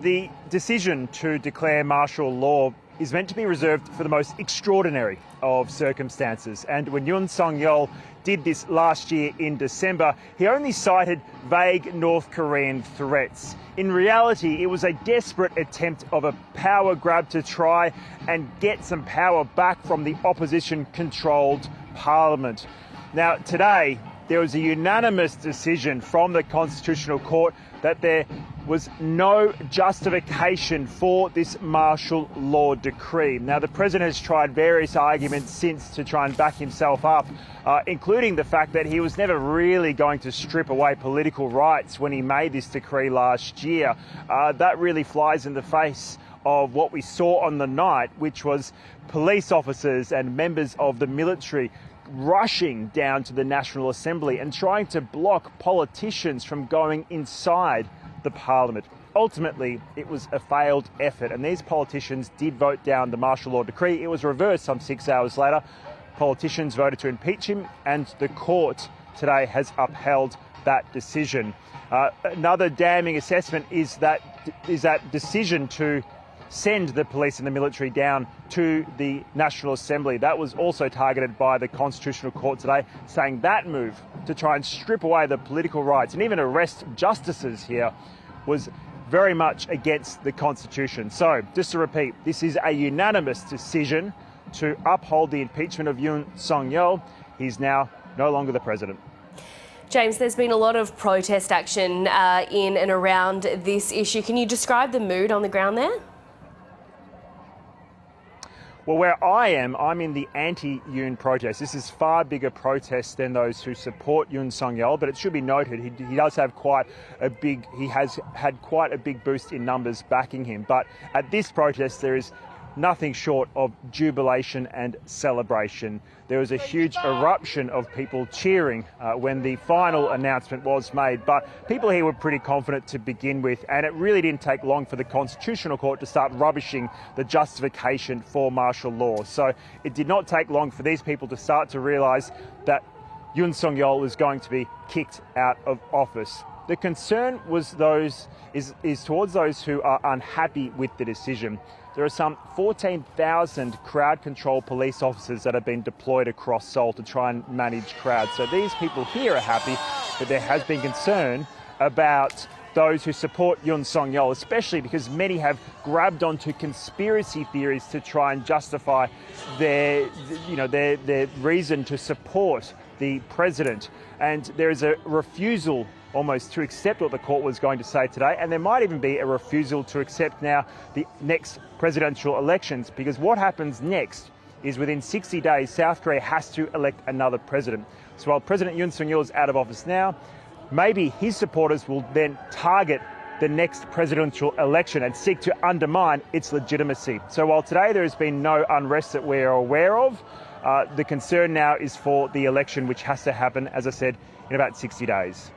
The decision to declare martial law is meant to be reserved for the most extraordinary of circumstances. And when Yoon Suk Yeol did this last year in December, he only cited vague North Korean threats. In reality, it was a desperate attempt of a power grab to try and get some power back from the opposition-controlled parliament. Now, today, there was a unanimous decision from the Constitutional Court that there was no justification for this martial law decree. Now, the president has tried various arguments since to try and back himself up, including the fact that he was never really going to strip away political rights when he made this decree last year. That really flies in the face of what we saw on the night, which was police officers and members of the military rushing down to the National Assembly and trying to block politicians from going inside the parliament. Ultimately, it was a failed effort, and these politicians did vote down the martial law decree. It was reversed some 6 hours later. Politicians voted to impeach him, and the court today has upheld that decision. Another damning assessment is that decision to send the police and the military down to the National Assembly. That was also targeted by the Constitutional Court today, saying that move to try and strip away the political rights and even arrest justices here was very much against the Constitution. So, just to repeat, this is a unanimous decision to uphold the impeachment of Yoon Suk Yeol. He's now no longer the president. James, there's been a lot of protest action in and around this issue. Can you describe the mood on the ground there? Well, where I am, I'm in the anti-Yoon protest. This is far bigger protest than those who support Yoon Suk Yeol, but it should be noted he does have he has had quite a big boost in numbers backing him. But at this protest, there is nothing short of jubilation and celebration. There was a huge eruption of people cheering when the final announcement was made, but people here were pretty confident to begin with, and it really didn't take long for the Constitutional Court to start rubbishing the justification for martial law. So it did not take long for these people to start to realise that Yoon Suk Yeol is going to be kicked out of office. The concern was is towards those who are unhappy with the decision. There are some 14,000 crowd control police officers that have been deployed across Seoul to try and manage crowds. So these people here are happy, but there has been concern about those who support Yoon Suk Yeol, especially because many have grabbed onto conspiracy theories to try and justify their reason to support the president. And there is a refusal almost to accept what the court was going to say today, and there might even be a refusal to accept now the next presidential elections, because what happens next is within 60 days, South Korea has to elect another president. So while President Yoon Suk Yeol is out of office now, maybe his supporters will then target the next presidential election and seek to undermine its legitimacy. So while today there has been no unrest that we're aware of, the concern now is for the election, which has to happen, as I said, in about 60 days.